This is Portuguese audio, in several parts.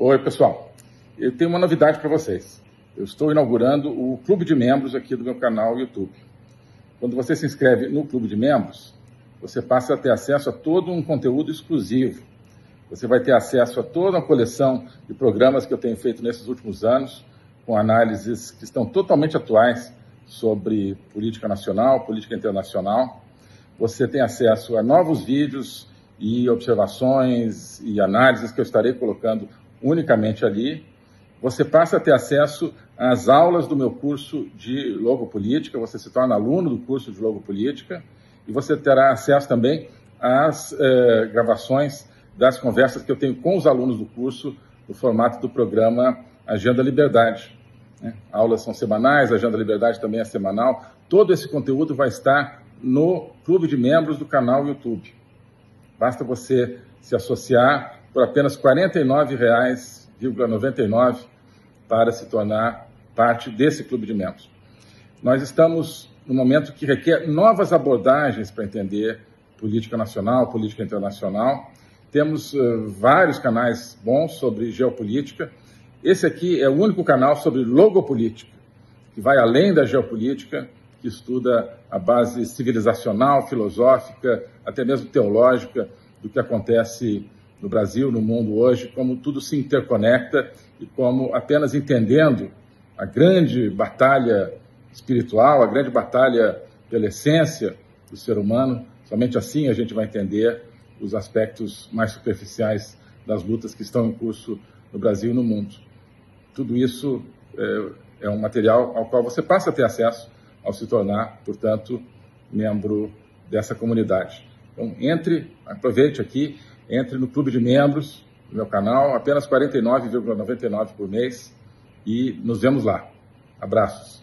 Oi, pessoal. Eu tenho uma novidade para vocês. Eu estou inaugurando o clube de membros aqui do meu canal YouTube. Quando você se inscreve no clube de membros, você passa a ter acesso a todo um conteúdo exclusivo. Você vai ter acesso a toda uma coleção de programas que eu tenho feito nesses últimos anos, com análises que estão totalmente atuais sobre política nacional, política internacional. Você tem acesso a novos vídeos e observações e análises que eu estarei colocando unicamente ali. Você passa a ter acesso às aulas do meu curso de Logopolítica, você se torna aluno do curso de Logopolítica e você terá acesso também às gravações das conversas que eu tenho com os alunos do curso no formato do programa Agenda Liberdade. Aulas são semanais, a Agenda Liberdade também é semanal. Todo esse conteúdo vai estar no clube de membros do canal YouTube. Basta você se associar por apenas R$ 49,99 para se tornar parte desse clube de membros. Nós estamos num momento que requer novas abordagens para entender política nacional, política internacional. Temos vários canais bons sobre geopolítica. Esse aqui é o único canal sobre logopolítica, que vai além da geopolítica, que estuda a base civilizacional, filosófica, até mesmo teológica do que acontece no Brasil, no mundo hoje, como tudo se interconecta e como apenas entendendo a grande batalha espiritual, a grande batalha pela essência do ser humano, somente assim a gente vai entender os aspectos mais superficiais das lutas que estão em curso no Brasil e no mundo. Tudo isso é um material ao qual você passa a ter acesso ao se tornar, portanto, membro dessa comunidade. Então, aproveite aqui, entre no clube de membros do meu canal, apenas R$ 49,99 por mês e nos vemos lá. Abraços.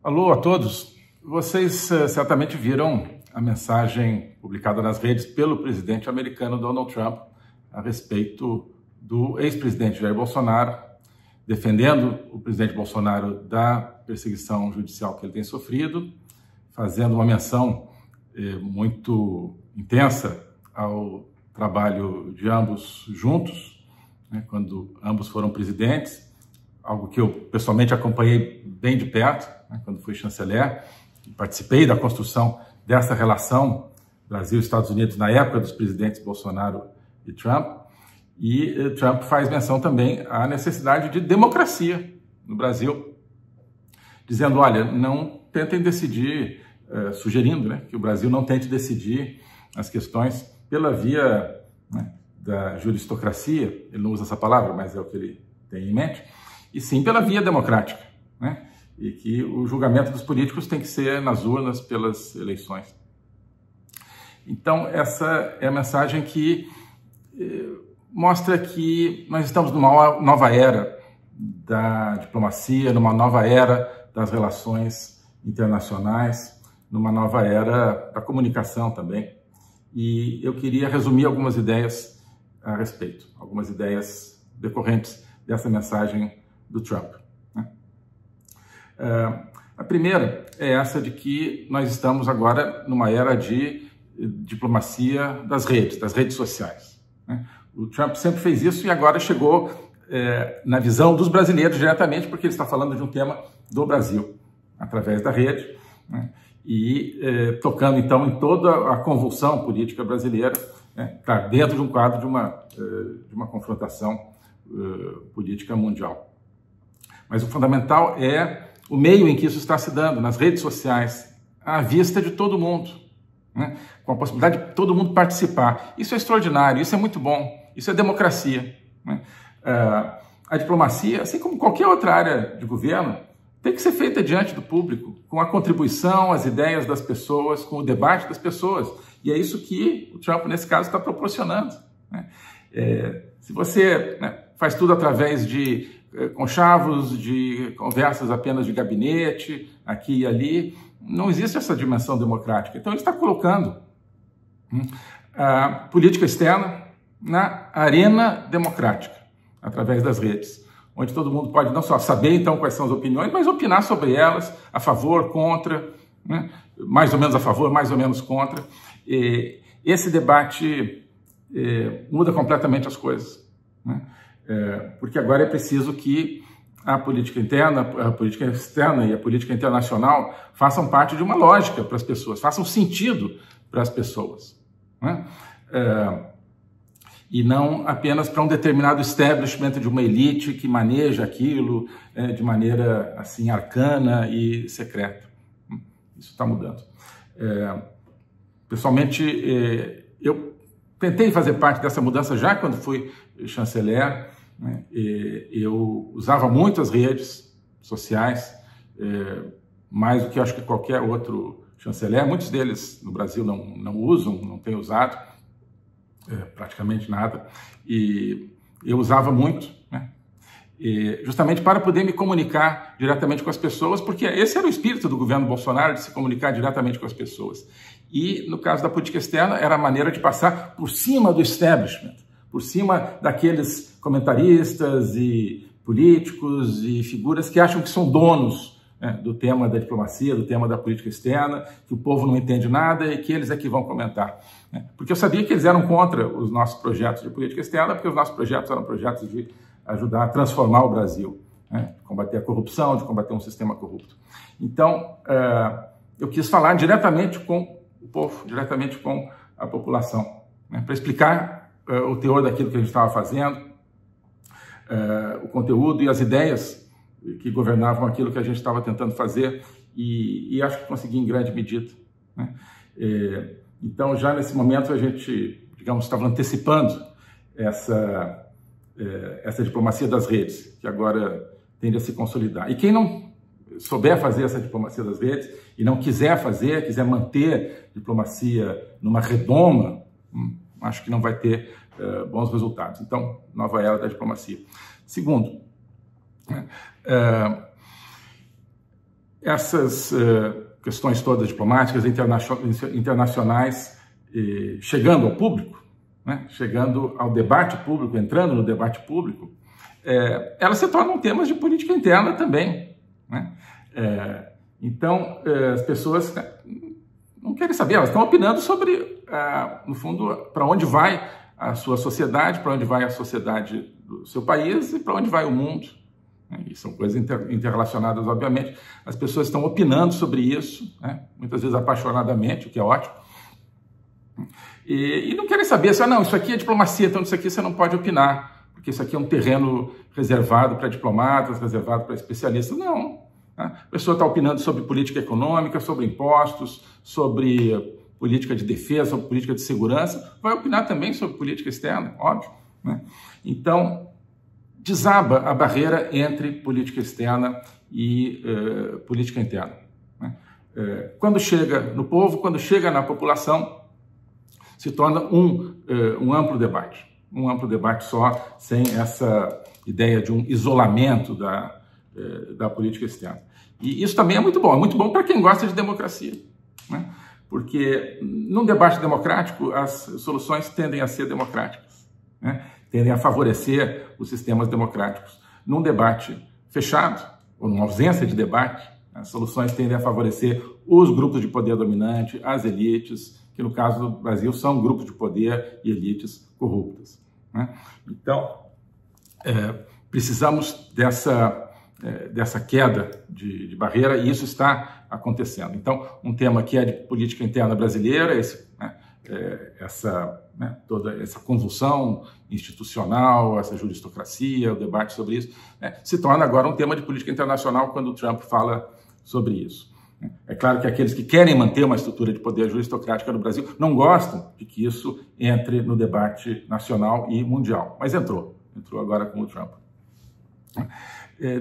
Alô a todos, vocês certamente viram a mensagem publicada nas redes pelo presidente americano Donald Trump a respeito do ex-presidente Jair Bolsonaro, defendendo o presidente Bolsonaro da perseguição judicial que ele tem sofrido, fazendo uma menção muito intensa ao trabalho de ambos juntos, quando ambos foram presidentes, algo que eu pessoalmente acompanhei bem de perto, quando fui chanceler, e participei da construção dessa relação Brasil e Estados Unidos na época dos presidentes Bolsonaro e Trump. E Trump faz menção também à necessidade de democracia no Brasil, dizendo, olha, não tentem decidir, sugerindo que o Brasil não tente decidir as questões pela via da juristocracia, ele não usa essa palavra, mas é o que ele tem em mente, e sim pela via democrática, e que o julgamento dos políticos tem que ser nas urnas pelas eleições. Então, essa é a mensagem que mostra que nós estamos numa nova era da diplomacia, numa nova era das relações internacionais, numa nova era da comunicação também. E eu queria resumir algumas ideias a respeito, algumas ideias decorrentes dessa mensagem do Trump. A primeira é essa de que nós estamos agora numa era de diplomacia das redes sociais. O Trump sempre fez isso e agora chegou na visão dos brasileiros diretamente, porque ele está falando de um tema do Brasil, através da rede, e tocando então em toda a convulsão política brasileira, tá dentro de um quadro de uma confrontação política mundial. Mas o fundamental é o meio em que isso está se dando, nas redes sociais, à vista de todo mundo, com a possibilidade de todo mundo participar. Isso é extraordinário, isso é muito bom, isso é democracia. A diplomacia, assim como qualquer outra área de governo, tem que ser feita diante do público, com a contribuição, as ideias das pessoas, com o debate das pessoas. E é isso que o Trump, nesse caso, está proporcionando, né? Se você, né, faz tudo através de conchavos, de conversas apenas de gabinete, aqui e ali, não existe essa dimensão democrática. Então, ele está colocando a política externa na arena democrática, através das redes, onde todo mundo pode não só saber, então, quais são as opiniões, mas opinar sobre elas, a favor, contra, né? Mais ou menos a favor, mais ou menos contra. Esse debate muda completamente as coisas, né? Porque agora é preciso que a política interna, a política externa e a política internacional façam parte de uma lógica para as pessoas, façam sentido para as pessoas, né? E não apenas para um determinado establishment de uma elite que maneja aquilo de maneira assim arcana e secreta. Isso está mudando. Pessoalmente, eu tentei fazer parte dessa mudança já quando fui chanceler, né? Eu usava muito as redes sociais, mais do que acho que qualquer outro chanceler. Muitos deles no Brasil não usam, não têm usado praticamente nada, e eu usava muito, né? Justamente para poder me comunicar diretamente com as pessoas, porque esse era o espírito do governo Bolsonaro, de se comunicar diretamente com as pessoas. E, no caso da política externa, era a maneira de passar por cima do establishment, por cima daqueles comentaristas e políticos e figuras que acham que são donos, né, do tema da diplomacia, do tema da política externa, que o povo não entende nada e que eles é que vão comentar, né? Porque eu sabia que eles eram contra os nossos projetos de política externa, porque os nossos projetos eram projetos de ajudar a transformar o Brasil, né? De combater a corrupção, de combater um sistema corrupto. Então, eu quis falar diretamente com o povo, diretamente com a população, né, para explicar o teor daquilo que a gente estava fazendo, o conteúdo e as ideias que governavam aquilo que a gente estava tentando fazer, e acho que consegui em grande medida, né? Então, já nesse momento, a gente, digamos, estava antecipando essa diplomacia das redes, que agora tende a se consolidar. E quem não souber fazer essa diplomacia das redes e não quiser fazer, quiser manter diplomacia numa redoma, acho que não vai ter bons resultados. Então, nova era da diplomacia. Segundo, essas questões todas diplomáticas internacionais chegando ao público, né, chegando ao debate público, entrando no debate público, elas se tornam temas de política interna também, né? Então, as pessoas não querem saber, elas estão opinando sobre, no fundo, para onde vai a sua sociedade, para onde vai a sociedade do seu país e para onde vai o mundo. E são coisas interrelacionadas, obviamente. As pessoas estão opinando sobre isso, né? Muitas vezes apaixonadamente, o que é ótimo. E não querem saber, não, isso aqui é diplomacia, então isso aqui você não pode opinar, porque isso aqui é um terreno reservado para diplomatas, reservado para especialistas. Não. Né? A pessoa está opinando sobre política econômica, sobre impostos, sobre política de defesa, sobre política de segurança, vai opinar também sobre política externa, óbvio, né? Então, desaba a barreira entre política externa e política interna, né? Quando chega no povo, quando chega na população, se torna um amplo debate só, sem essa ideia de um isolamento da política externa. E isso também é muito bom para quem gosta de democracia, né? Porque num debate democrático as soluções tendem a ser democráticas, né? Tendem a favorecer os sistemas democráticos. Num debate fechado, ou numa ausência de debate, as soluções tendem a favorecer os grupos de poder dominante, as elites, que no caso do Brasil são grupos de poder e elites corruptas, né? Então, precisamos dessa queda de barreira, e isso está acontecendo. Então, um tema que é de política interna brasileira, toda essa convulsão institucional, essa juristocracia, o debate sobre isso, se torna agora um tema de política internacional quando o Trump fala sobre isso. É claro que aqueles que querem manter uma estrutura de poder juristocrática no Brasil não gostam de que isso entre no debate nacional e mundial, mas entrou agora com o Trump.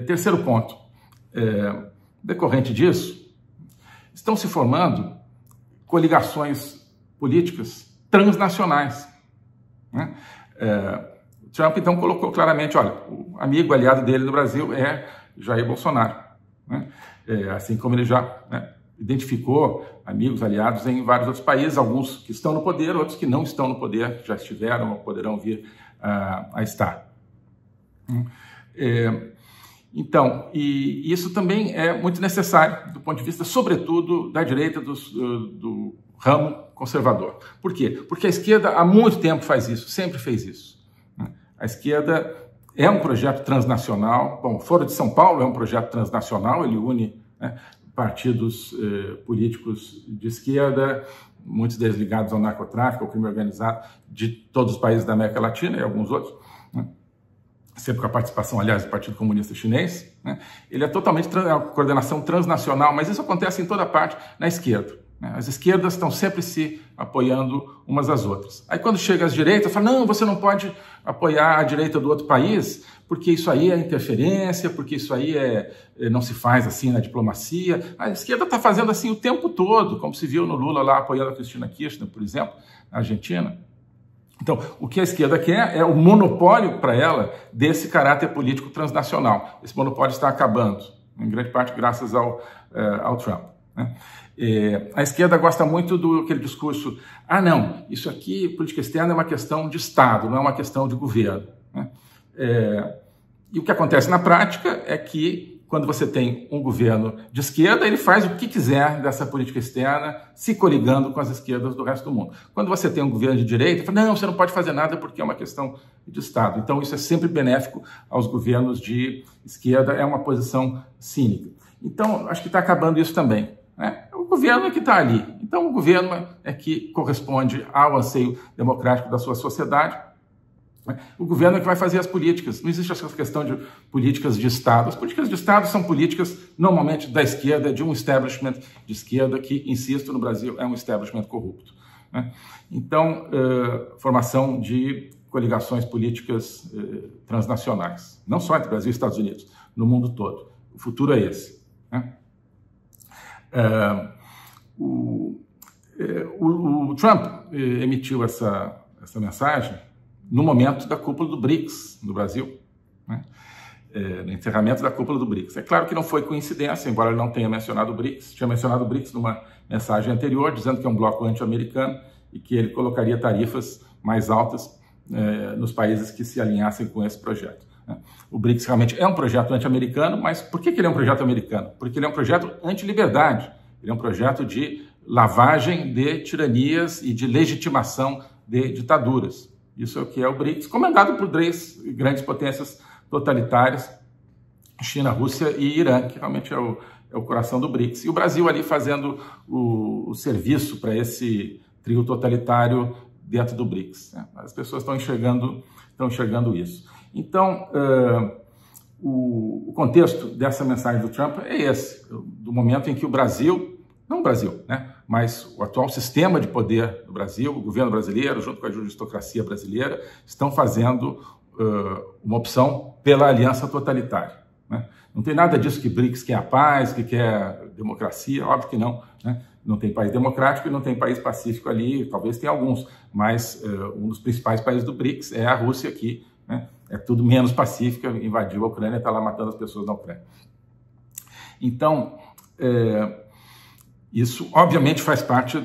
Terceiro ponto, decorrente disso, estão se formando coligações políticas transnacionais, né? Trump, então, colocou claramente, olha, o amigo aliado dele no Brasil é Jair Bolsonaro, né? Assim como ele já, né, identificou amigos aliados em vários outros países, alguns que estão no poder, outros que não estão no poder, já estiveram ou poderão vir a estar. Então, e isso também é muito necessário do ponto de vista, sobretudo, da direita do ramo conservador. Por quê? Porque a esquerda há muito tempo faz isso, sempre fez isso. A esquerda é um projeto transnacional. Bom, o Foro de São Paulo é um projeto transnacional, ele une, né, partidos políticos de esquerda, muitos deles ligados ao narcotráfico, ao crime organizado, de todos os países da América Latina e alguns outros, né? Sempre com a participação, aliás, do Partido Comunista Chinês, né? Ele é totalmente coordenação transnacional, mas isso acontece em toda parte na esquerda, né? As esquerdas estão sempre se apoiando umas às outras. Aí quando chega às direitas, fala, não, você não pode apoiar a direita do outro país, porque isso aí é interferência, porque isso aí não se faz assim na diplomacia. A esquerda está fazendo assim o tempo todo, como se viu no Lula lá apoiando a Cristina Kirchner, por exemplo, na Argentina. Então, o que a esquerda quer é o monopólio para ela desse caráter político transnacional. Esse monopólio está acabando, em grande parte graças ao Trump, né? A esquerda gosta muito daquele discurso, não, isso aqui, política externa, é uma questão de Estado, não é uma questão de governo, né? E o que acontece na prática é que, quando você tem um governo de esquerda, ele faz o que quiser dessa política externa, se coligando com as esquerdas do resto do mundo. Quando você tem um governo de direita, ele fala, não, você não pode fazer nada porque é uma questão de Estado. Então, isso é sempre benéfico aos governos de esquerda, é uma posição cínica. Então, acho que está acabando isso também, né? O governo é que está ali. Então, o governo é que corresponde ao anseio democrático da sua sociedade. O governo é que vai fazer as políticas. Não existe essa questão de políticas de Estado. As políticas de Estado são políticas, normalmente, da esquerda, de um establishment de esquerda que, insisto, no Brasil, é um establishment corrupto, né? Então, formação de coligações políticas transnacionais, não só entre Brasil e Estados Unidos, no mundo todo. O futuro é esse, né? O Trump emitiu essa mensagem no momento da cúpula do BRICS, no Brasil, né? No encerramento da cúpula do BRICS. É claro que não foi coincidência, embora ele não tenha mencionado o BRICS, tinha mencionado o BRICS numa mensagem anterior, dizendo que é um bloco anti-americano e que ele colocaria tarifas mais altas nos países que se alinhassem com esse projeto, né? O BRICS realmente é um projeto anti-americano, mas por que ele é um projeto americano? Porque ele é um projeto anti-liberdade, ele é um projeto de lavagem de tiranias e de legitimação de ditaduras. Isso é o que é o BRICS, comandado por 3 grandes potências totalitárias, China, Rússia e Irã, que realmente é o coração do BRICS. E o Brasil ali fazendo o serviço para esse trio totalitário dentro do BRICS, né? As pessoas estão enxergando isso. Então, o contexto dessa mensagem do Trump é esse, do momento em que o Brasil, não o Brasil, né, mas o atual sistema de poder do Brasil, o governo brasileiro, junto com a judicocracia brasileira, estão fazendo uma opção pela aliança totalitária, né? Não tem nada disso que BRICS quer a paz, que quer democracia, óbvio que não, né? Não tem país democrático e não tem país pacífico ali, talvez tenha alguns, mas um dos principais países do BRICS é a Rússia aqui, né? É tudo menos pacífica, invadiu a Ucrânia, está lá matando as pessoas na Ucrânia. Então, isso, obviamente, faz parte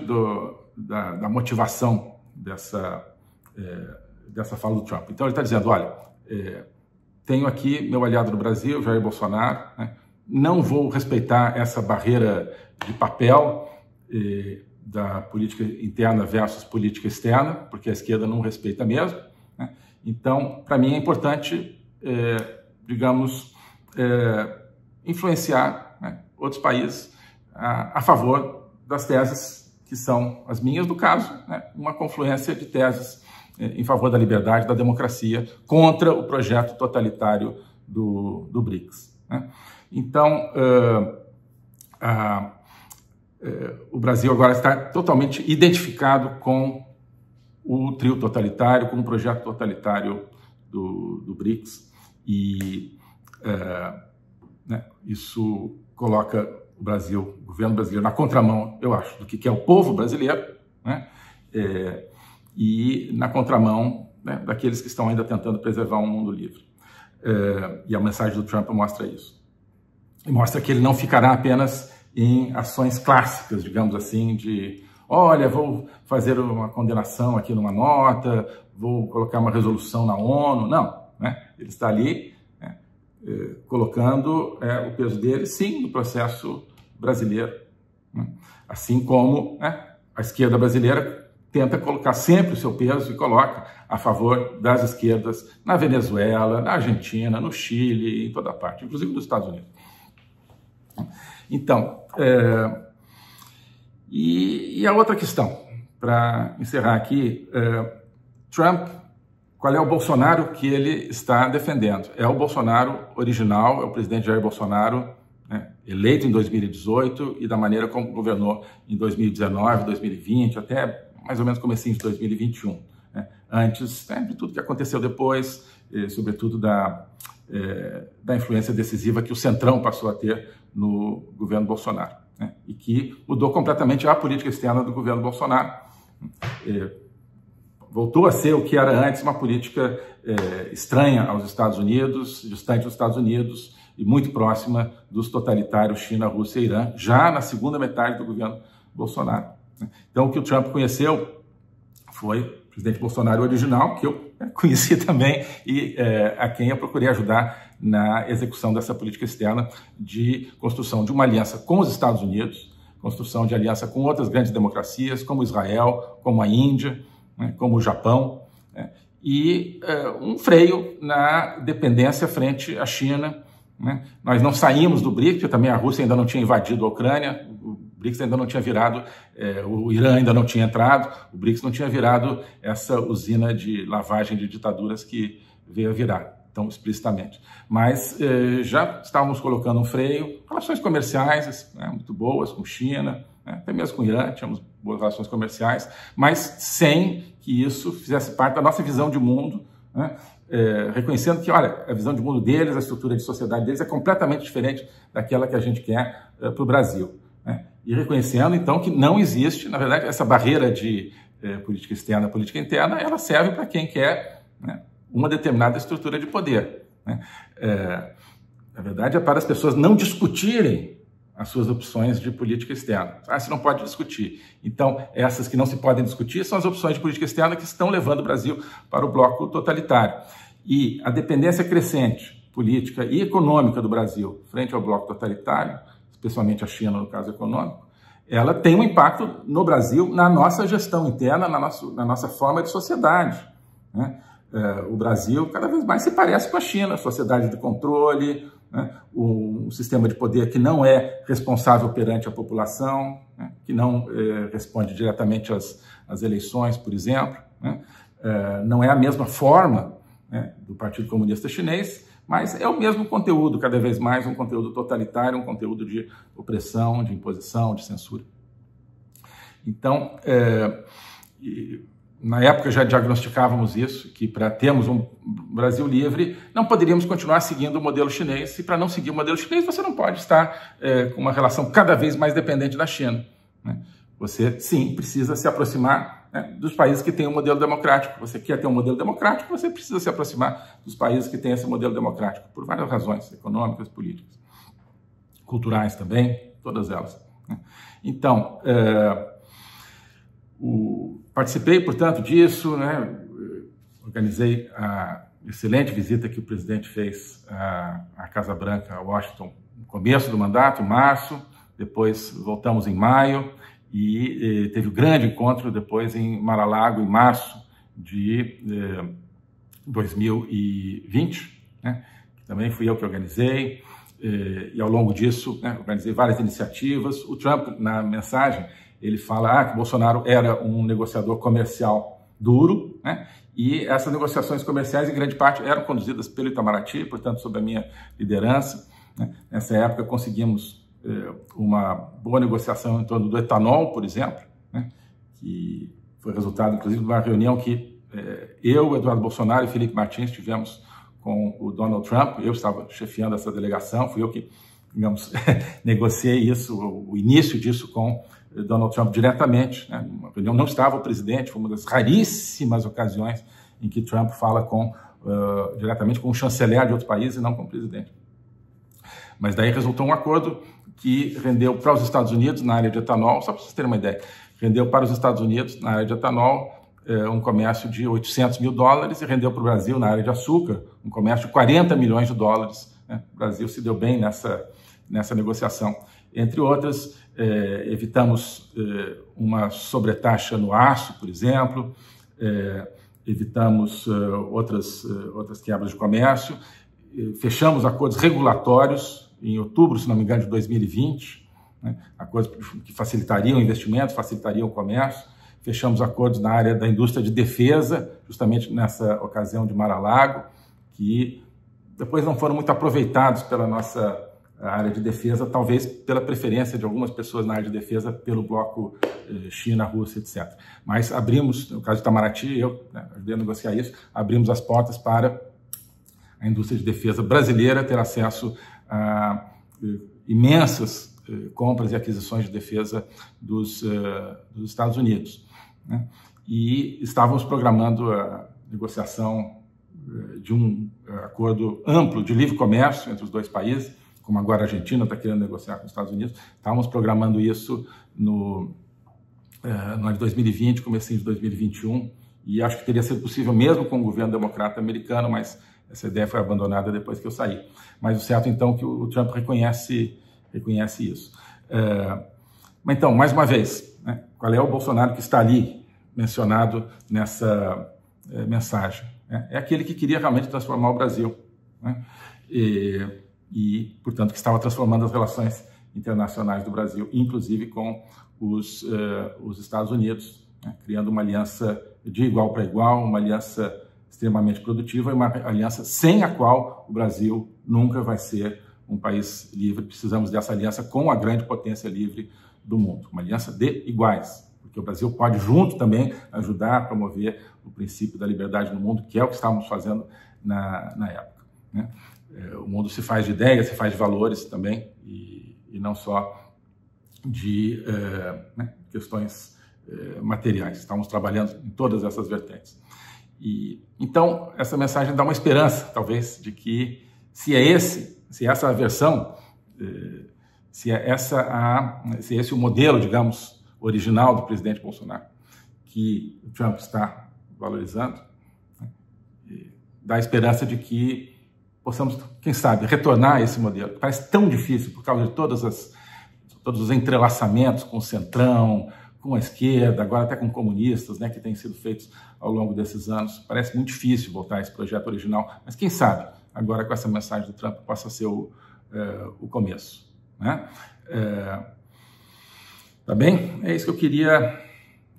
da motivação dessa fala do Trump. Então, ele está dizendo, olha, tenho aqui meu aliado no Brasil, Jair Bolsonaro, né? Não vou respeitar essa barreira de papel da política interna versus política externa, porque a esquerda não respeita mesmo, né? Então, para mim é importante, digamos, influenciar, né, outros países a favor das teses que são as minhas, no caso, né, uma confluência de teses em favor da liberdade, da democracia, contra o projeto totalitário do BRICS, né? Então, o Brasil agora está totalmente identificado com o trio totalitário, com o projeto totalitário do BRICS, e né, isso coloca o Brasil, o governo brasileiro, na contramão, eu acho, do que é o povo brasileiro, né? E na contramão, né, daqueles que estão ainda tentando preservar um mundo livre. E a mensagem do Trump mostra isso. E mostra que ele não ficará apenas em ações clássicas, digamos assim, de olha, vou fazer uma condenação aqui numa nota, vou colocar uma resolução na ONU. Não, né? Ele está ali, né, colocando o peso dele, sim, no processo brasileiro. Né? Assim como, né, a esquerda brasileira tenta colocar sempre o seu peso e coloca a favor das esquerdas na Venezuela, na Argentina, no Chile, em toda parte, inclusive nos Estados Unidos. Então, e a outra questão, para encerrar aqui, Trump, qual é o Bolsonaro que ele está defendendo? É o Bolsonaro original, é o presidente Jair Bolsonaro, né, eleito em 2018 e da maneira como governou em 2019, 2020, até mais ou menos comecinho de 2021, né, antes, né, de tudo que aconteceu depois, sobretudo da influência decisiva que o Centrão passou a ter no governo Bolsonaro, né, e que mudou completamente a política externa do governo Bolsonaro. Voltou a ser o que era antes, uma política estranha aos Estados Unidos, distante dos Estados Unidos e muito próxima dos totalitários China, Rússia e Irã, já na segunda metade do governo Bolsonaro. Então, o que o Trump conheceu foi o presidente Bolsonaro original, que eu conheci também e a quem eu procurei ajudar na execução dessa política externa de construção de uma aliança com os Estados Unidos, construção de aliança com outras grandes democracias, como Israel, como a Índia, né, como o Japão, né, e um freio na dependência frente à China. Né? Nós não saímos do BRICS, porque também a Rússia ainda não tinha invadido a Ucrânia, o BRICS ainda não tinha virado, o Irã ainda não tinha entrado, o BRICS não tinha virado essa usina de lavagem de ditaduras que veio a virar, tão explicitamente. Mas já estávamos colocando um freio, relações comerciais, né, muito boas com China, né, até mesmo com o Irã, tínhamos boas relações comerciais, mas sem que isso fizesse parte da nossa visão de mundo, né, reconhecendo que, olha, a visão de mundo deles, a estrutura de sociedade deles é completamente diferente daquela que a gente quer para o Brasil. Né? E reconhecendo, então, que não existe, na verdade, essa barreira de política externa, política interna, ela serve para quem quer, né, uma determinada estrutura de poder. Né? Na verdade, é para as pessoas não discutirem as suas opções de política externa. Você não pode discutir. Então, essas que não se podem discutir são as opções de política externa que estão levando o Brasil para o bloco totalitário. E a dependência crescente política e econômica do Brasil frente ao bloco totalitário, especialmente a China no caso econômico, ela tem um impacto no Brasil, na nossa gestão interna, na nossa forma de sociedade. Né? O Brasil cada vez mais se parece com a China, sociedade de controle, né? Um sistema de poder que não é responsável perante a população, né? Que não responde diretamente às eleições, por exemplo, né? Não é a mesma forma, né, do Partido Comunista Chinês, mas é o mesmo conteúdo, cada vez mais um conteúdo totalitário, um conteúdo de opressão, de imposição, de censura. Então, na época já diagnosticávamos isso, que para termos um Brasil livre, não poderíamos continuar seguindo o modelo chinês, e para não seguir o modelo chinês, você não pode estar com uma relação cada vez mais dependente da China. Né? Você, sim, precisa se aproximar, né, dos países que têm um modelo democrático. Você quer ter um modelo democrático, você precisa se aproximar dos países que têm esse modelo democrático, por várias razões, econômicas, políticas, culturais também, todas elas. Né? Então, participei, portanto, disso, né? Organizei a excelente visita que o presidente fez à Casa Branca, a Washington, no começo do mandato, em março, depois voltamos em maio, e teve o grande encontro depois em Mar-a-Lago, em março de 2020, né? Que também fui eu que organizei, e ao longo disso, né, organizei várias iniciativas. O Trump, na mensagem, ele fala que Bolsonaro era um negociador comercial duro, né? E essas negociações comerciais, em grande parte, eram conduzidas pelo Itamaraty, portanto, sob a minha liderança. Né? Nessa época, conseguimos uma boa negociação em torno do etanol, por exemplo, né? Que foi resultado, inclusive, de uma reunião que eu, Eduardo Bolsonaro e Felipe Martins tivemos com o Donald Trump. Eu estava chefiando essa delegação, fui eu que digamos, negociei isso, o início disso com Donald Trump diretamente, né? Uma reunião não estava o presidente, foi uma das raríssimas ocasiões em que Trump fala diretamente com o chanceler de outro país e não com o presidente. Mas daí resultou um acordo que rendeu para os Estados Unidos na área de etanol, só para vocês terem uma ideia, rendeu para os Estados Unidos na área de etanol um comércio de 800 mil dólares e rendeu para o Brasil na área de açúcar um comércio de 40 milhões de dólares. Né? O Brasil se deu bem nessa negociação. Entre outras, evitamos uma sobretaxa no aço, por exemplo, evitamos outras quebras de comércio, fechamos acordos regulatórios em outubro, se não me engano, de 2020, né? Acordos que facilitariam o investimento, facilitariam o comércio. Fechamos acordos na área da indústria de defesa, justamente nessa ocasião de Mar-a-Lago, que depois não foram muito aproveitados pela nossa área de defesa, talvez pela preferência de algumas pessoas na área de defesa pelo bloco China, Rússia, etc. Mas abrimos, no caso de Itamaraty, eu ajudei a negociar isso, abrimos as portas para a indústria de defesa brasileira ter acesso a imensas compras e aquisições de defesa dos Estados Unidos, né? E estávamos programando a negociação de um acordo amplo de livre comércio entre os dois países, como agora a Argentina está querendo negociar com os Estados Unidos. Estávamos programando isso no ano de 2020, comecinho de 2021, e acho que teria sido possível mesmo com o governo democrata americano, mas essa ideia foi abandonada depois que eu saí. Mas o certo, então, é que o Trump reconhece isso. Mas, então, mais uma vez, né, qual é o Bolsonaro que está ali mencionado nessa mensagem? É aquele que queria realmente transformar o Brasil, né? E, portanto, que estava transformando as relações internacionais do Brasil, inclusive com os Estados Unidos, né? Criando uma aliança de igual para igual, uma aliança extremamente produtiva e uma aliança sem a qual o Brasil nunca vai ser um país livre. Precisamos dessa aliança com a grande potência livre do mundo, uma aliança de iguais, porque o Brasil pode junto também ajudar a promover o princípio da liberdade no mundo, que é o que estávamos fazendo na época, né? O mundo se faz de ideias, se faz de valores também, e não só de questões materiais. Estamos trabalhando em todas essas vertentes. Então, essa mensagem dá uma esperança, talvez, de que se essa a versão, se esse o modelo, digamos, original do presidente Bolsonaro, que o Trump está valorizando, né, dá a esperança de que possamos, quem sabe, retornar a esse modelo, que parece tão difícil por causa de todos os entrelaçamentos com o centrão, com a esquerda, agora até com comunistas, né, que têm sido feitos ao longo desses anos. Parece muito difícil voltar a esse projeto original, mas quem sabe, agora com essa mensagem do Trump, possa ser o começo, né? Tá bem? É isso que eu queria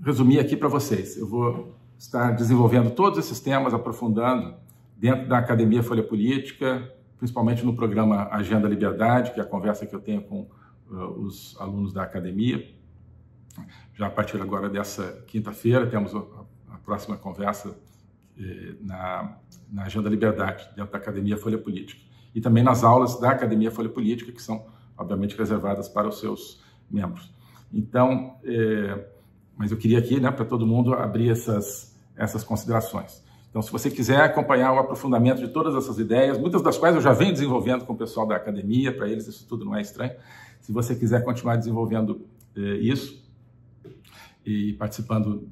resumir aqui para vocês. Eu vou estar desenvolvendo todos esses temas, aprofundando dentro da Academia Folha Política, principalmente no programa Agenda Liberdade, que é a conversa que eu tenho com os alunos da academia. Já a partir agora dessa quinta-feira, temos a próxima conversa na Agenda Liberdade, dentro da Academia Folha Política. E também nas aulas da Academia Folha Política, que são, obviamente, reservadas para os seus membros. Então, mas eu queria aqui, né, para todo mundo, abrir essas considerações. Então, se você quiser acompanhar o aprofundamento de todas essas ideias, muitas das quais eu já venho desenvolvendo com o pessoal da academia, para eles isso tudo não é estranho. Se você quiser continuar desenvolvendo isso e participando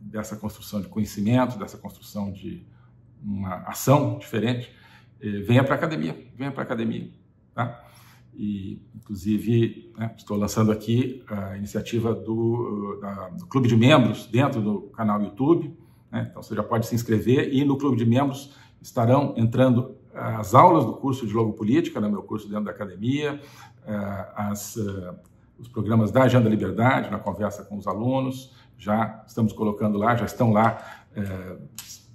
dessa construção de conhecimento, dessa construção de uma ação diferente, venha para a academia, tá? E, inclusive, né, estou lançando aqui a iniciativa do Clube de Membros dentro do canal YouTube, né? Então você já pode se inscrever e no Clube de Membros estarão entrando as aulas do curso de Logopolítica, no meu curso dentro da academia, os programas da Agenda Liberdade, na conversa com os alunos, já estamos colocando lá, já estão lá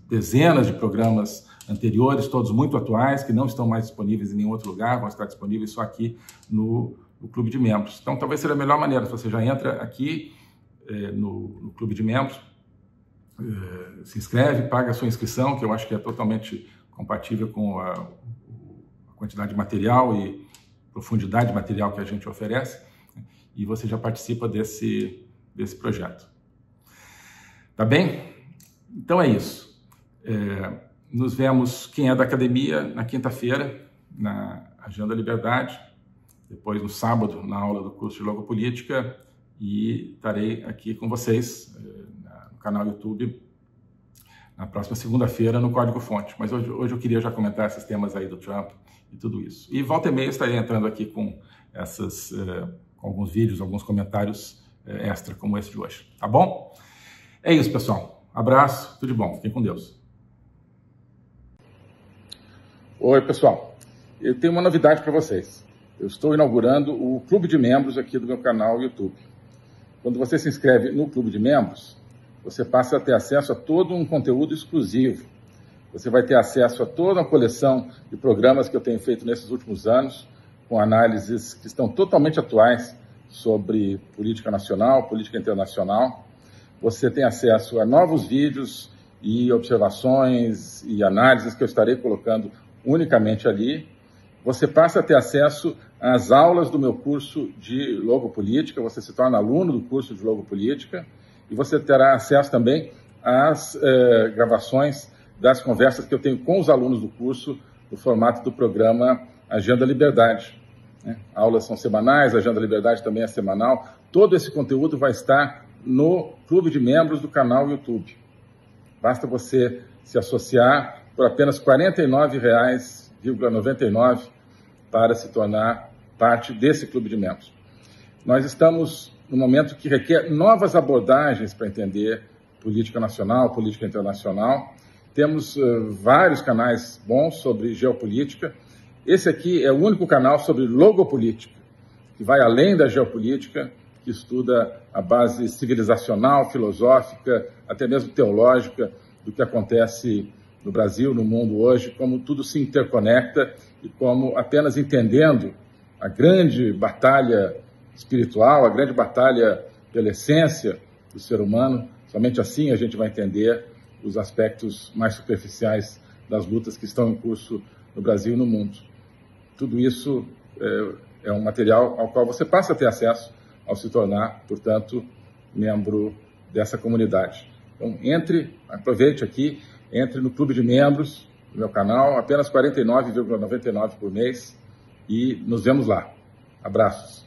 dezenas de programas anteriores, todos muito atuais, que não estão mais disponíveis em nenhum outro lugar, vão estar disponíveis só aqui no Clube de Membros. Então, talvez seja a melhor maneira, se você já entra aqui no Clube de Membros, se inscreve, paga a sua inscrição, que eu acho que é totalmente compatível com a quantidade de material e profundidade material que a gente oferece, e você já participa desse projeto. Tá bem? Então é isso. Nos vemos, quem é da academia, na quinta-feira, na Agenda Liberdade, depois no sábado, na aula do curso de Logopolítica, e estarei aqui com vocês no canal YouTube na próxima segunda-feira no Código Fonte. Mas hoje eu queria já comentar esses temas aí do Trump e tudo isso. E volta e meia estarei entrando aqui com com alguns vídeos, alguns comentários extra como esse de hoje. Tá bom? É isso, pessoal. Abraço, tudo de bom. Fiquem com Deus. Oi, pessoal. Eu tenho uma novidade para vocês. Eu estou inaugurando o Clube de Membros aqui do meu canal YouTube. Quando você se inscreve no Clube de Membros, você passa a ter acesso a todo um conteúdo exclusivo. Você vai ter acesso a toda uma coleção de programas que eu tenho feito nesses últimos anos, com análises que estão totalmente atuais sobre política nacional, política internacional. Você tem acesso a novos vídeos e observações e análises que eu estarei colocando unicamente ali. Você passa a ter acesso às aulas do meu curso de Logopolítica, você se torna aluno do curso de Logopolítica, e você terá acesso também às gravações das conversas que eu tenho com os alunos do curso, no formato do programa Agenda Liberdade. Aulas são semanais, a Agenda Liberdade também é semanal. Todo esse conteúdo vai estar no Clube de Membros do canal YouTube. Basta você se associar por apenas R$ 49,99 para se tornar parte desse Clube de Membros. Nós estamos num momento que requer novas abordagens para entender política nacional, política internacional. Temos vários canais bons sobre geopolítica. Esse aqui é o único canal sobre logopolítica, que vai além da geopolítica, que estuda a base civilizacional, filosófica, até mesmo teológica do que acontece no Brasil, no mundo hoje, como tudo se interconecta e como apenas entendendo a grande batalha espiritual, a grande batalha pela essência do ser humano, somente assim a gente vai entender os aspectos mais superficiais das lutas que estão em curso no Brasil e no mundo. Tudo isso é um material ao qual você passa a ter acesso ao se tornar, portanto, membro dessa comunidade. Então, aproveite aqui, entre no Clube de Membros do meu canal, apenas R$ 49,99 por mês, e nos vemos lá. Abraços.